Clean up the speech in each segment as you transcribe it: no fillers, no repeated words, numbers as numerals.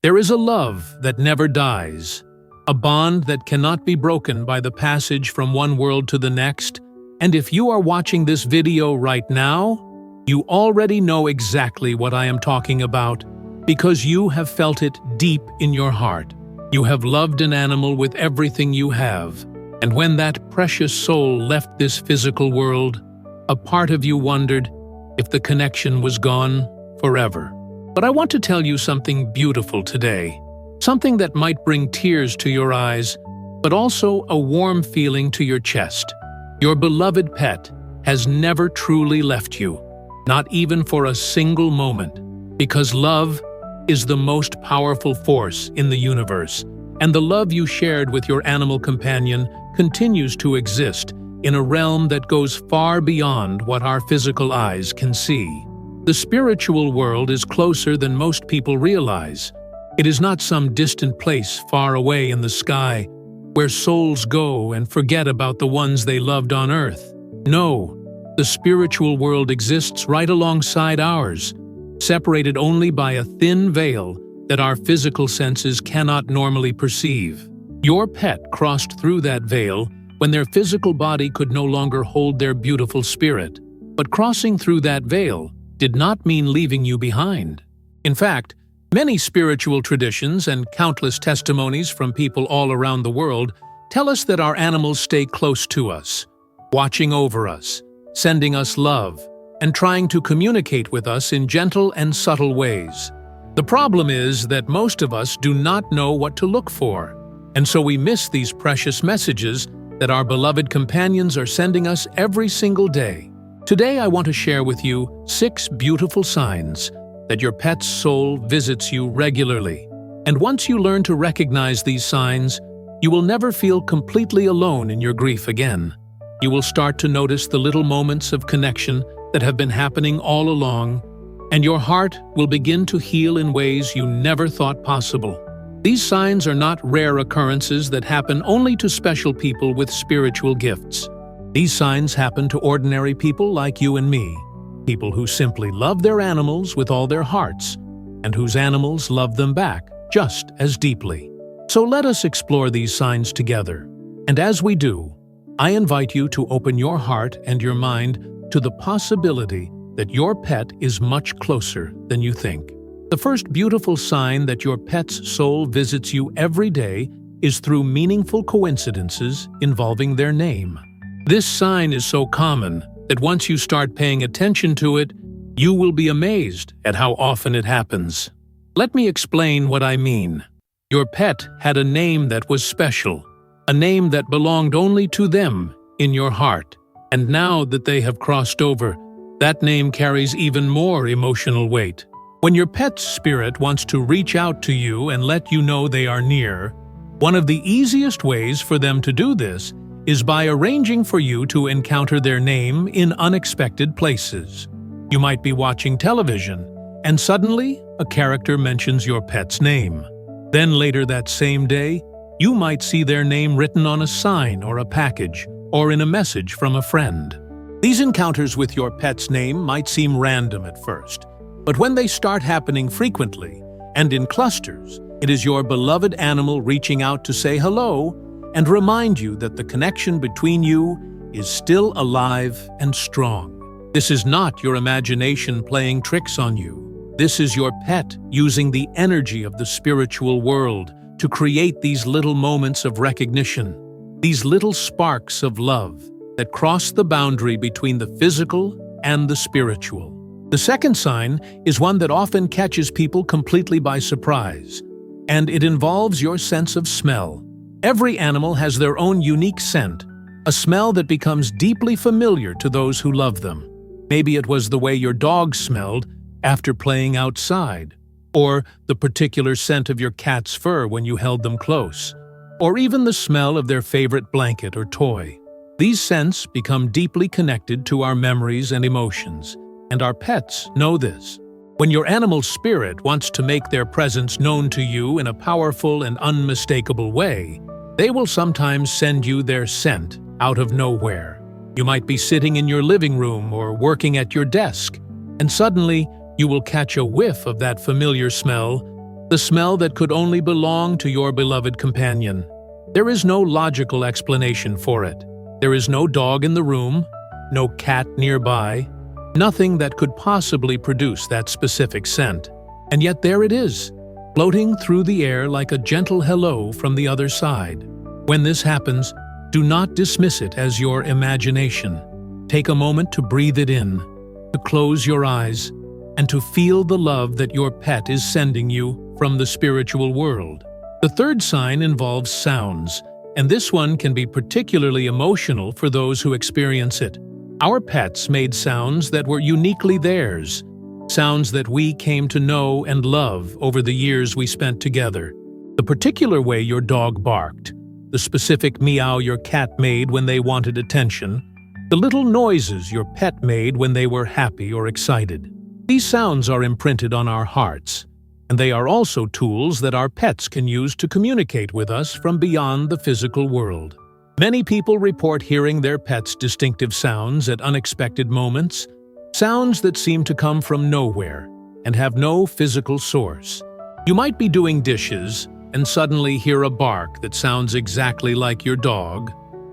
There is a love that never dies, a bond that cannot be broken by the passage from one world to the next. And if you are watching this video right now, you already know exactly what I am talking about, because you have felt it deep in your heart. You have loved an animal with everything you have, and when that precious soul left this physical world, a part of you wondered if the connection was gone forever. But I want to tell you something beautiful today, something that might bring tears to your eyes, but also a warm feeling to your chest. Your beloved pet has never truly left you, not even for a single moment, because love is the most powerful force in the universe, and the love you shared with your animal companion continues to exist in a realm that goes far beyond what our physical eyes can see. The spiritual world is closer than most people realize. It is not some distant place far away in the sky, where souls go and forget about the ones they loved on earth. No, the spiritual world exists right alongside ours, separated only by a thin veil that our physical senses cannot normally perceive. Your pet crossed through that veil when their physical body could no longer hold their beautiful spirit. But crossing through that veil did not mean leaving you behind. In fact, many spiritual traditions and countless testimonies from people all around the world tell us that our animals stay close to us, watching over us, sending us love, and trying to communicate with us in gentle and subtle ways. The problem is that most of us do not know what to look for, and so we miss these precious messages that our beloved companions are sending us every single day. Today I want to share with you 6 beautiful signs that your pet's soul visits you regularly. And once you learn to recognize these signs, you will never feel completely alone in your grief again. You will start to notice the little moments of connection that have been happening all along, and your heart will begin to heal in ways you never thought possible. These signs are not rare occurrences that happen only to special people with spiritual gifts. These signs happen to ordinary people like you and me, people who simply love their animals with all their hearts, and whose animals love them back just as deeply. So let us explore these signs together. And as we do, I invite you to open your heart and your mind to the possibility that your pet is much closer than you think. The first beautiful sign that your pet's soul visits you every day is through meaningful coincidences involving their name. This sign is so common that once you start paying attention to it, you will be amazed at how often it happens. Let me explain what I mean. Your pet had a name that was special, a name that belonged only to them in your heart. And now that they have crossed over, that name carries even more emotional weight. When your pet's spirit wants to reach out to you and let you know they are near, one of the easiest ways for them to do this is by arranging for you to encounter their name in unexpected places. You might be watching television, and suddenly a character mentions your pet's name. Then later that same day, you might see their name written on a sign or a package, or in a message from a friend. These encounters with your pet's name might seem random at first, but when they start happening frequently and in clusters, it is your beloved animal reaching out to say hello and remind you that the connection between you is still alive and strong. This is not your imagination playing tricks on you. This is your pet using the energy of the spiritual world to create these little moments of recognition, these little sparks of love that cross the boundary between the physical and the spiritual. The second sign is one that often catches people completely by surprise, and it involves your sense of smell. Every animal has their own unique scent, a smell that becomes deeply familiar to those who love them. Maybe it was the way your dog smelled after playing outside, or the particular scent of your cat's fur when you held them close, or even the smell of their favorite blanket or toy. These scents become deeply connected to our memories and emotions, and our pets know this. When your animal's spirit wants to make their presence known to you in a powerful and unmistakable way, they will sometimes send you their scent out of nowhere. You might be sitting in your living room or working at your desk, and suddenly you will catch a whiff of that familiar smell, the smell that could only belong to your beloved companion. There is no logical explanation for it. There is no dog in the room, no cat nearby, nothing that could possibly produce that specific scent. And yet there it is, floating through the air like a gentle hello from the other side. When this happens, do not dismiss it as your imagination. Take a moment to breathe it in, to close your eyes, and to feel the love that your pet is sending you from the spiritual world. The third sign involves sounds, and this one can be particularly emotional for those who experience it. Our pets made sounds that were uniquely theirs, sounds that we came to know and love over the years we spent together. The particular way your dog barked, the specific meow your cat made when they wanted attention, the little noises your pet made when they were happy or excited. These sounds are imprinted on our hearts, and they are also tools that our pets can use to communicate with us from beyond the physical world. Many people report hearing their pets' distinctive sounds at unexpected moments, sounds that seem to come from nowhere and have no physical source. You might be doing dishes and suddenly hear a bark that sounds exactly like your dog,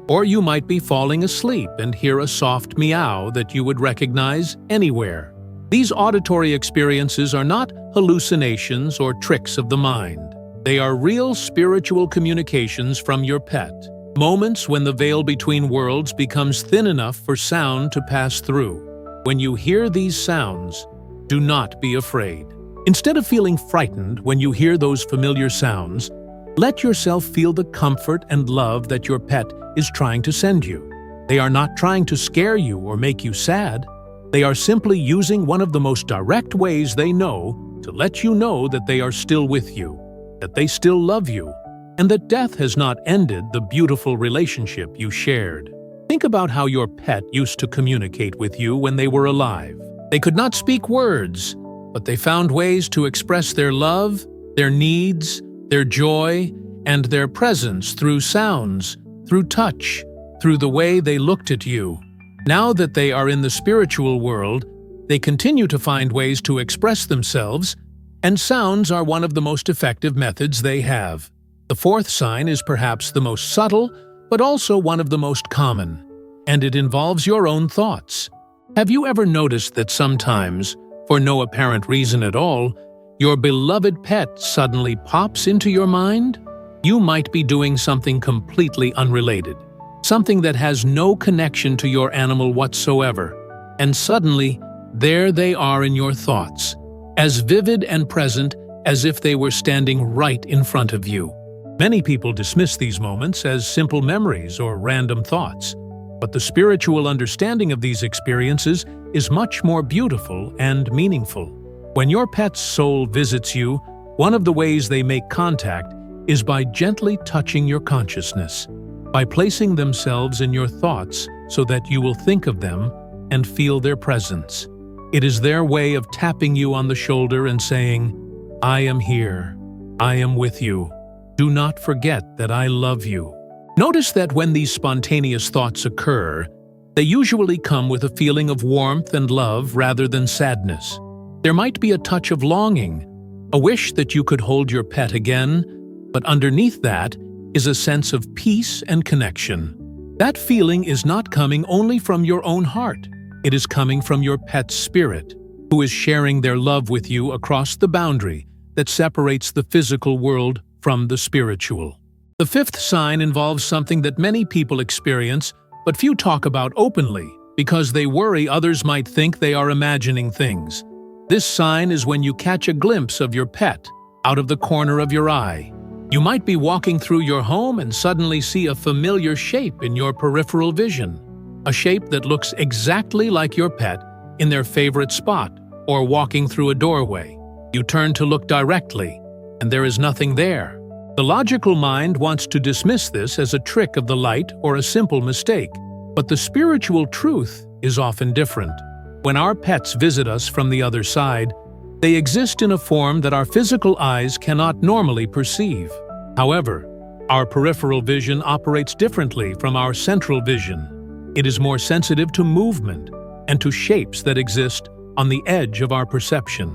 or you might be falling asleep and hear a soft meow that you would recognize anywhere. These auditory experiences are not hallucinations or tricks of the mind. They are real spiritual communications from your pet, moments when the veil between worlds becomes thin enough for sound to pass through. When you hear these sounds, do not be afraid. Instead of feeling frightened when you hear those familiar sounds, let yourself feel the comfort and love that your pet is trying to send you. They are not trying to scare you or make you sad. They are simply using one of the most direct ways they know to let you know that they are still with you, that they still love you, and that death has not ended the beautiful relationship you shared. Think about how your pet used to communicate with you when they were alive. They could not speak words, but they found ways to express their love, their needs, their joy, and their presence through sounds, through touch, through the way they looked at you. Now that they are in the spiritual world, they continue to find ways to express themselves, and sounds are one of the most effective methods they have. The fourth sign is perhaps the most subtle, but also one of the most common, and it involves your own thoughts. Have you ever noticed that sometimes, for no apparent reason at all, your beloved pet suddenly pops into your mind? You might be doing something completely unrelated, something that has no connection to your animal whatsoever, and suddenly, there they are in your thoughts, as vivid and present as if they were standing right in front of you. Many people dismiss these moments as simple memories or random thoughts, but the spiritual understanding of these experiences is much more beautiful and meaningful. When your pet's soul visits you, one of the ways they make contact is by gently touching your consciousness, by placing themselves in your thoughts so that you will think of them and feel their presence. It is their way of tapping you on the shoulder and saying, "I am here. I am with you. Do not forget that I love you." Notice that when these spontaneous thoughts occur, they usually come with a feeling of warmth and love rather than sadness. There might be a touch of longing, a wish that you could hold your pet again, but underneath that is a sense of peace and connection. That feeling is not coming only from your own heart. It is coming from your pet's spirit, who is sharing their love with you across the boundary that separates the physical world from the spiritual. The fifth sign involves something that many people experience, but few talk about openly, because they worry others might think they are imagining things. This sign is when you catch a glimpse of your pet out of the corner of your eye. You might be walking through your home and suddenly see a familiar shape in your peripheral vision, a shape that looks exactly like your pet in their favorite spot or walking through a doorway. You turn to look directly, and there is nothing there. The logical mind wants to dismiss this as a trick of the light or a simple mistake, but the spiritual truth is often different. When our pets visit us from the other side, they exist in a form that our physical eyes cannot normally perceive. However, our peripheral vision operates differently from our central vision. It is more sensitive to movement and to shapes that exist on the edge of our perception.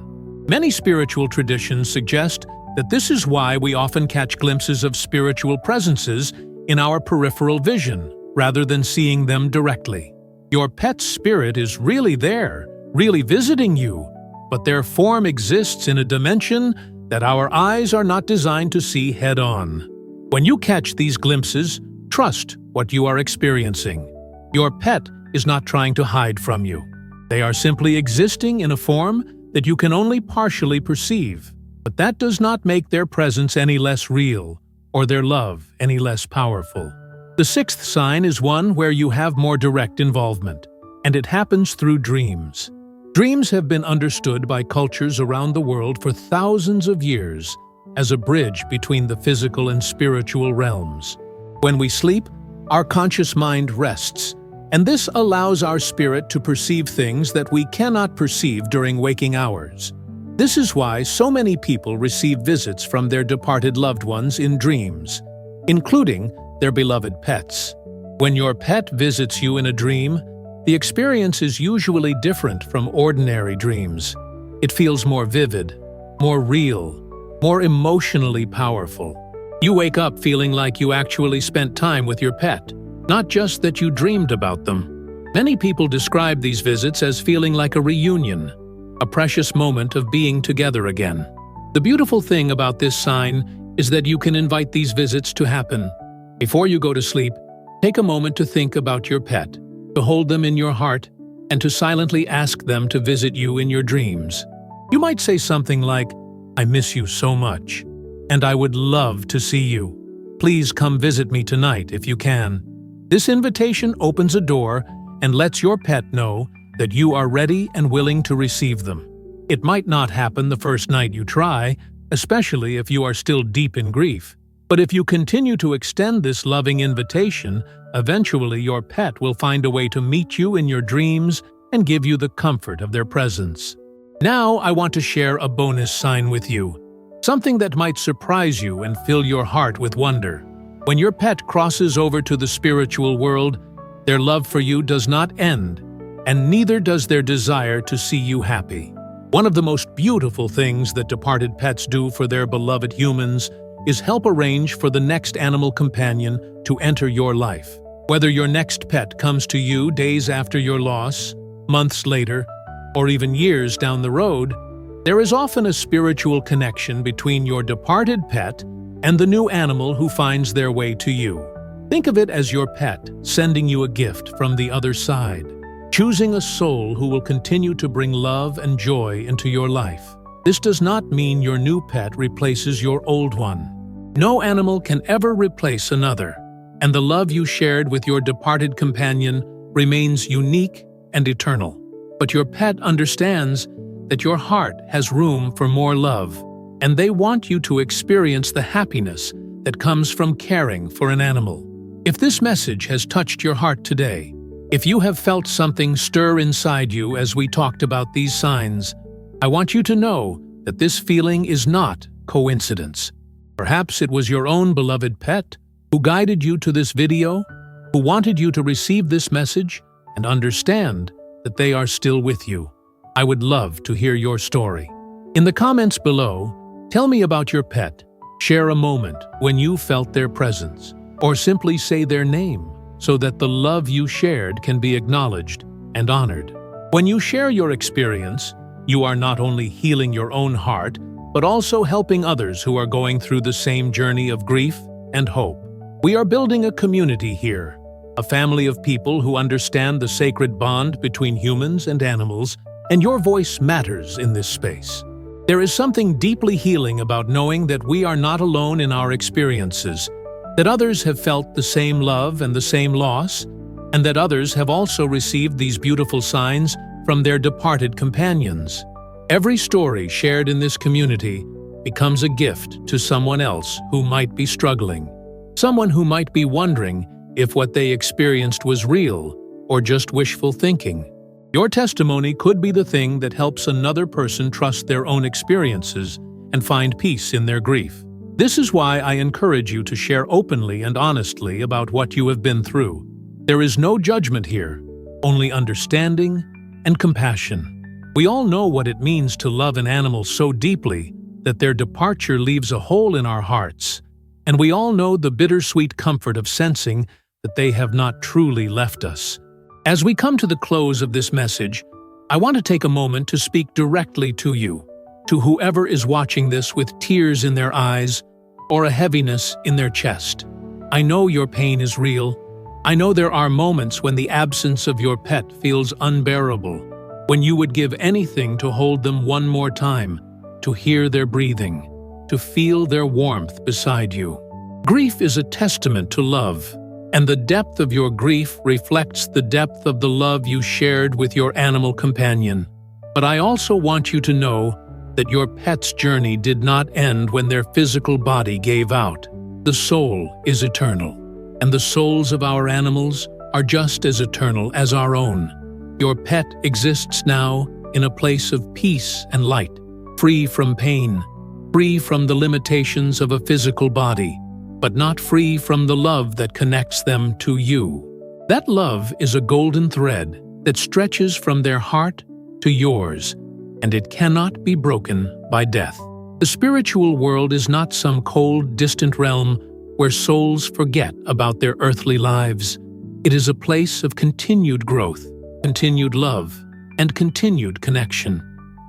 Many spiritual traditions suggest that this is why we often catch glimpses of spiritual presences in our peripheral vision, rather than seeing them directly. Your pet's spirit is really there, really visiting you, but their form exists in a dimension that our eyes are not designed to see head-on. When you catch these glimpses, trust what you are experiencing. Your pet is not trying to hide from you. They are simply existing in a form that you can only partially perceive. But that does not make their presence any less real, or their love any less powerful. The sixth sign is one where you have more direct involvement, and it happens through dreams. Dreams have been understood by cultures around the world for thousands of years as a bridge between the physical and spiritual realms. When we sleep, our conscious mind rests, and this allows our spirit to perceive things that we cannot perceive during waking hours. This is why so many people receive visits from their departed loved ones in dreams, including their beloved pets. When your pet visits you in a dream, the experience is usually different from ordinary dreams. It feels more vivid, more real, more emotionally powerful. You wake up feeling like you actually spent time with your pet, not just that you dreamed about them. Many people describe these visits as feeling like a reunion, a precious moment of being together again. The beautiful thing about this sign is that you can invite these visits to happen. Before you go to sleep, take a moment to think about your pet, to hold them in your heart, and to silently ask them to visit you in your dreams. You might say something like, "I miss you so much, and I would love to see you. Please come visit me tonight if you can." This invitation opens a door and lets your pet know that you are ready and willing to receive them. It might not happen the first night you try, especially if you are still deep in grief. But if you continue to extend this loving invitation, eventually your pet will find a way to meet you in your dreams and give you the comfort of their presence. Now I want to share a bonus sign with you, something that might surprise you and fill your heart with wonder. When your pet crosses over to the spiritual world, their love for you does not end, and neither does their desire to see you happy. One of the most beautiful things that departed pets do for their beloved humans is help arrange for the next animal companion to enter your life. Whether your next pet comes to you days after your loss, months later, or even years down the road, there is often a spiritual connection between your departed pet and the new animal who finds their way to you. Think of it as your pet sending you a gift from the other side, choosing a soul who will continue to bring love and joy into your life. This does not mean your new pet replaces your old one. No animal can ever replace another, and the love you shared with your departed companion remains unique and eternal. But your pet understands that your heart has room for more love, and they want you to experience the happiness that comes from caring for an animal. If this message has touched your heart today, if you have felt something stir inside you as we talked about these signs, I want you to know that this feeling is not coincidence. Perhaps it was your own beloved pet who guided you to this video, who wanted you to receive this message and understand that they are still with you. I would love to hear your story. In the comments below, tell me about your pet. Share a moment when you felt their presence, or simply say their name so that the love you shared can be acknowledged and honored. When you share your experience, you are not only healing your own heart, but also helping others who are going through the same journey of grief and hope. We are building a community here, a family of people who understand the sacred bond between humans and animals, and your voice matters in this space. There is something deeply healing about knowing that we are not alone in our experiences, that others have felt the same love and the same loss, and that others have also received these beautiful signs from their departed companions. Every story shared in this community becomes a gift to someone else who might be struggling, someone who might be wondering if what they experienced was real or just wishful thinking. Your testimony could be the thing that helps another person trust their own experiences and find peace in their grief. This is why I encourage you to share openly and honestly about what you have been through. There is no judgment here, only understanding and compassion. We all know what it means to love an animal so deeply, that their departure leaves a hole in our hearts, and we all know the bittersweet comfort of sensing that they have not truly left us. As we come to the close of this message, I want to take a moment to speak directly to you, to whoever is watching this with tears in their eyes or a heaviness in their chest. I know your pain is real. I know there are moments when the absence of your pet feels unbearable, when you would give anything to hold them one more time, to hear their breathing, to feel their warmth beside you. Grief is a testament to love, and the depth of your grief reflects the depth of the love you shared with your animal companion. But I also want you to know that your pet's journey did not end when their physical body gave out. The soul is eternal, and the souls of our animals are just as eternal as our own. Your pet exists now in a place of peace and light, free from pain, free from the limitations of a physical body, but not free from the love that connects them to you. That love is a golden thread that stretches from their heart to yours, and it cannot be broken by death. The spiritual world is not some cold, distant realm where souls forget about their earthly lives. It is a place of continued growth, continued love, and continued connection.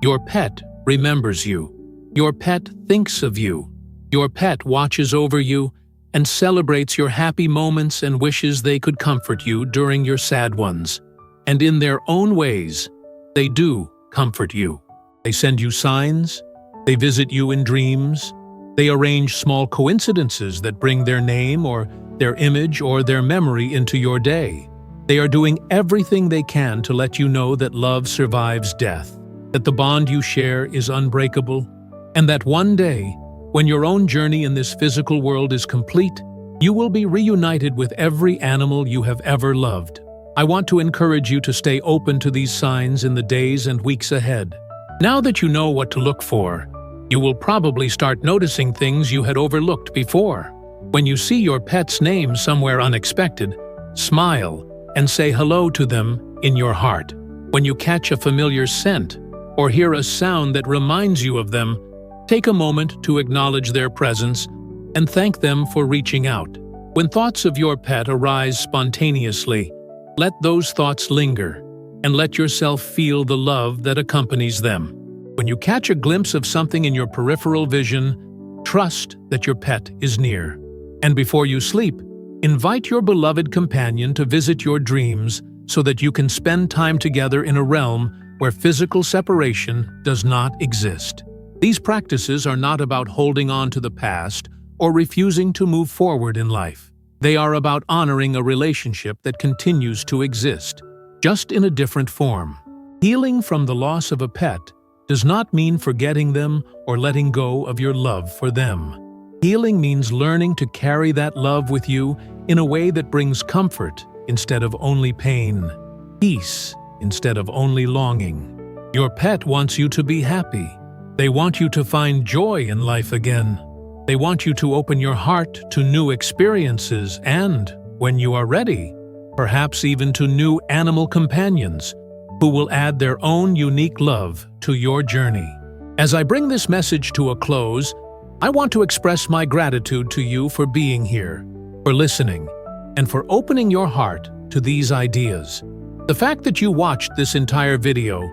Your pet remembers you. Your pet thinks of you. Your pet watches over you and celebrates your happy moments and wishes they could comfort you during your sad ones. And in their own ways, they do comfort you. They send you signs, they visit you in dreams, they arrange small coincidences that bring their name or their image or their memory into your day. They are doing everything they can to let you know that love survives death, that the bond you share is unbreakable, and that one day, when your own journey in this physical world is complete, you will be reunited with every animal you have ever loved. I want to encourage you to stay open to these signs in the days and weeks ahead. Now that you know what to look for, you will probably start noticing things you had overlooked before. When you see your pet's name somewhere unexpected, smile and say hello to them in your heart. When you catch a familiar scent or hear a sound that reminds you of them, take a moment to acknowledge their presence and thank them for reaching out. When thoughts of your pet arise spontaneously, let those thoughts linger and let yourself feel the love that accompanies them. When you catch a glimpse of something in your peripheral vision, trust that your pet is near. And before you sleep, invite your beloved companion to visit your dreams so that you can spend time together in a realm where physical separation does not exist. These practices are not about holding on to the past or refusing to move forward in life. They are about honoring a relationship that continues to exist, just in a different form. Healing from the loss of a pet does not mean forgetting them or letting go of your love for them. Healing means learning to carry that love with you in a way that brings comfort instead of only pain, peace instead of only longing. Your pet wants you to be happy. They want you to find joy in life again. They want you to open your heart to new experiences and, when you are ready, perhaps even to new animal companions who will add their own unique love to your journey. As I bring this message to a close, I want to express my gratitude to you for being here, for listening, and for opening your heart to these ideas. The fact that you watched this entire video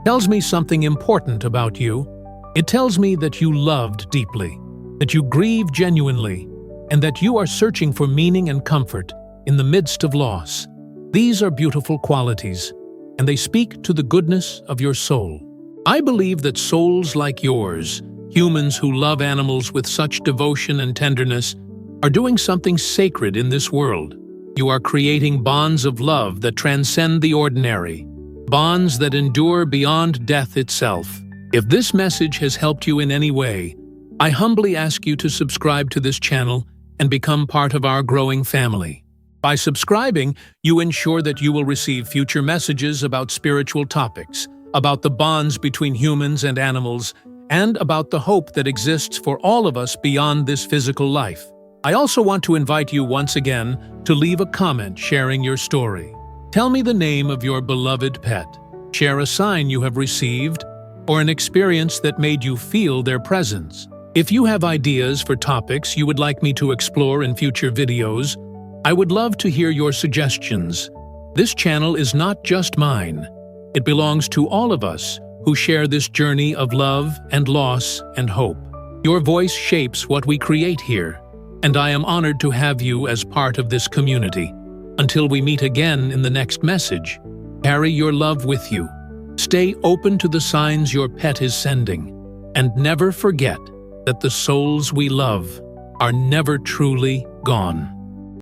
tells me something important about you. It tells me that you loved deeply, that you grieve genuinely, and that you are searching for meaning and comfort in the midst of loss. These are beautiful qualities, and they speak to the goodness of your soul. I believe that souls like yours, humans who love animals with such devotion and tenderness, are doing something sacred in this world. You are creating bonds of love that transcend the ordinary, bonds that endure beyond death itself. If this message has helped you in any way, I humbly ask you to subscribe to this channel and become part of our growing family. By subscribing, you ensure that you will receive future messages about spiritual topics, about the bonds between humans and animals, and about the hope that exists for all of us beyond this physical life. I also want to invite you once again to leave a comment sharing your story. Tell me the name of your beloved pet. Share a sign you have received, or an experience that made you feel their presence. If you have ideas for topics you would like me to explore in future videos, I would love to hear your suggestions. This channel is not just mine. It belongs to all of us who share this journey of love and loss and hope. Your voice shapes what we create here, and I am honored to have you as part of this community. Until we meet again in the next message, carry your love with you. Stay open to the signs your pet is sending, and never forget that the souls we love are never truly gone.